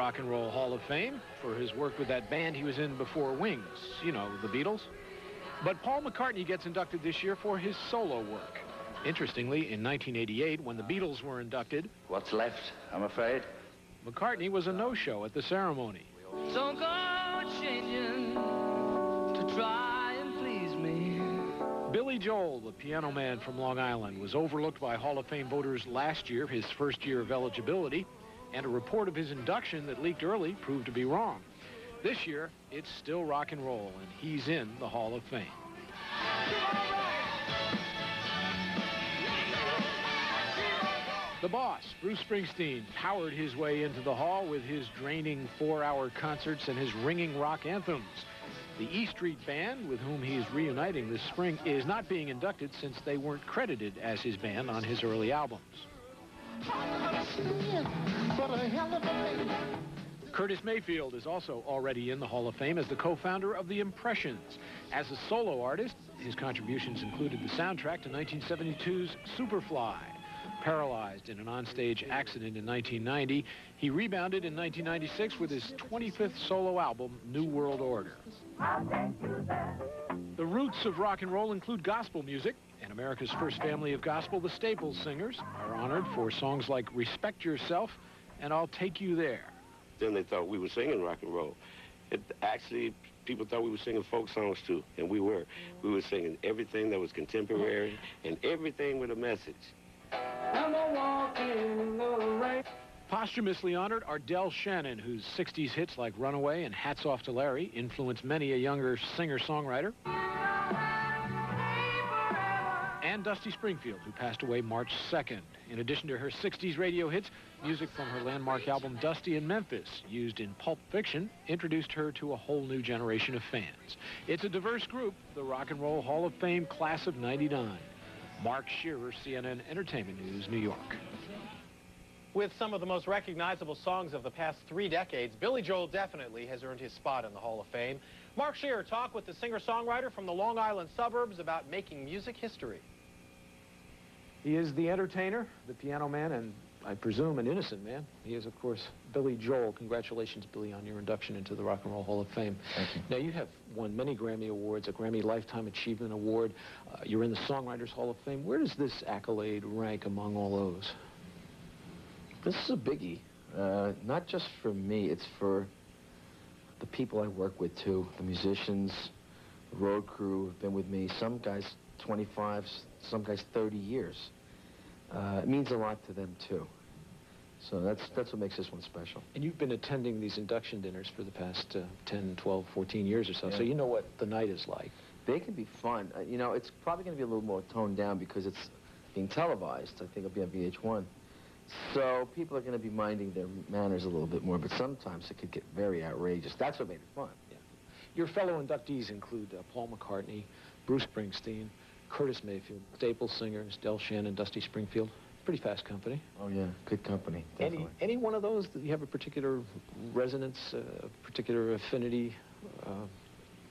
Rock and Roll Hall of Fame for his work with that band he was in before Wings, you know, the Beatles. But Paul McCartney gets inducted this year for his solo work. Interestingly, in 1988, when the Beatles were inducted... What's left, I'm afraid? McCartney was a no-show at the ceremony. Don't go changing to try and please me. Billy Joel, the piano man from Long Island, was overlooked by Hall of Fame voters last year, his first year of eligibility, and a report of his induction that leaked early proved to be wrong. This year, it's still rock and roll, and he's in the Hall of Fame. The boss, Bruce Springsteen, powered his way into the hall with his draining 4-hour concerts and his ringing rock anthems. The E Street Band, with whom he is reuniting this spring, is not being inducted since they weren't credited as his band on his early albums. Curtis Mayfield is also already in the Hall of Fame as the co-founder of The Impressions. As a solo artist, his contributions included the soundtrack to 1972's Superfly. Paralyzed in an onstage accident in 1990, he rebounded in 1996 with his 25th solo album, New World Order. The roots of rock and roll include gospel music, and America's first family of gospel, the Staples Singers, are honored for songs like Respect Yourself and I'll Take You There. Then they thought we were singing rock and roll. Actually, people thought we were singing folk songs too, and we were. We were singing everything that was contemporary and everything with a message. Posthumously honored are Del Shannon, whose 60s hits like Runaway and Hats Off to Larry influenced many a younger singer-songwriter. And Dusty Springfield, who passed away March 2nd. In addition to her 60s radio hits, music from her landmark album Dusty in Memphis, used in Pulp Fiction, introduced her to a whole new generation of fans. It's a diverse group, the Rock and Roll Hall of Fame Class of '99. Mark Shearer, CNN Entertainment News, New York. With some of the most recognizable songs of the past 3 decades, Billy Joel definitely has earned his spot in the Hall of Fame. Mark Shearer talked with the singer-songwriter from the Long Island suburbs about making music history. He is the entertainer, the piano man, and I presume an innocent man. He is, of course, Billy Joel. Congratulations, Billy, on your induction into the Rock and Roll Hall of Fame. Thank you. Now, you have won many Grammy Awards, a Grammy Lifetime Achievement Award. You're in the Songwriters Hall of Fame. Where does this accolade rank among all those? This is a biggie. Not just for me, it's for the people I work with, too. The musicians, the road crew have been with me. Some guys 25, some guys 30 years. It means a lot to them, too. So that's what makes this one special. And you've been attending these induction dinners for the past 10, 12, 14 years or so, yeah. So you know what the night is like. They can be fun. You know, it's probably going to be a little more toned down because it's being televised. I think it'll be on VH1. So people are going to be minding their manners a little bit more, but sometimes it could get very outrageous. That's what made it fun. Yeah. Your fellow inductees include Paul McCartney, Bruce Springsteen, Curtis Mayfield, Staples singers, Del Shannon, Dusty Springfield. Pretty fast company. Oh, yeah, good company, definitely. Any one of those that you have a particular resonance, a particular affinity?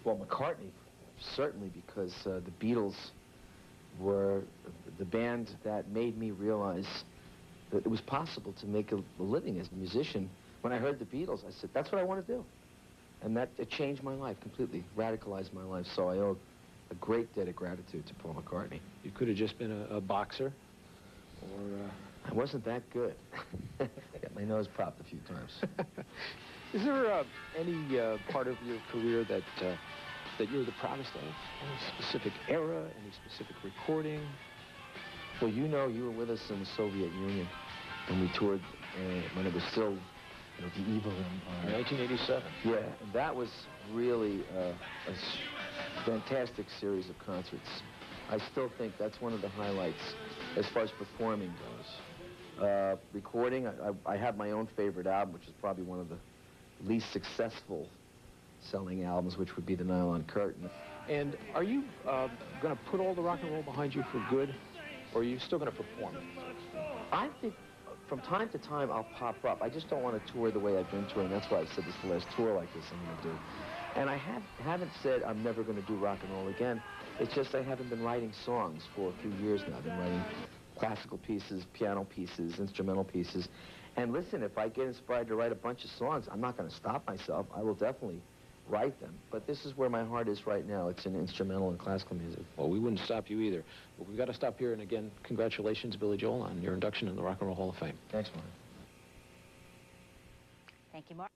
Well, McCartney, certainly, because the Beatles were the band that made me realize that it was possible to make a living as a musician. When I heard the Beatles, I said, that's what I want to do. And it changed my life completely, radicalized my life. So I owe a great debt of gratitude to Paul McCartney. You could have just been a boxer, or... I wasn't that good. Got my nose popped a few times. Is there any part of your career that you're the proudest of? Any specific era, any specific recording? Well, you know, you were with us in the Soviet Union, and we toured when it was still, you know, the evil empire. 1987. Yeah, and that was really a fantastic series of concerts. I still think that's one of the highlights as far as performing goes. Recording, I have my own favorite album, which is probably one of the least successful selling albums, which would be The Nylon Curtain. And are you going to put all the rock and roll behind you for good, or are you still going to perform? I think from time to time I'll pop up. I just don't want to tour the way I've been touring. That's why I said this is the last tour like this I'm going to do. And I haven't said I'm never going to do rock and roll again. It's just I haven't been writing songs for a few years now. I've been writing classical pieces, piano pieces, instrumental pieces. And listen, if I get inspired to write a bunch of songs, I'm not going to stop myself. I will definitely write them. But this is where my heart is right now. It's in instrumental and classical music. Well, we wouldn't stop you either. But we've got to stop here. And again, congratulations, Billy Joel, on your induction in the Rock and Roll Hall of Fame. Thanks, Mark. Thank you, Mark.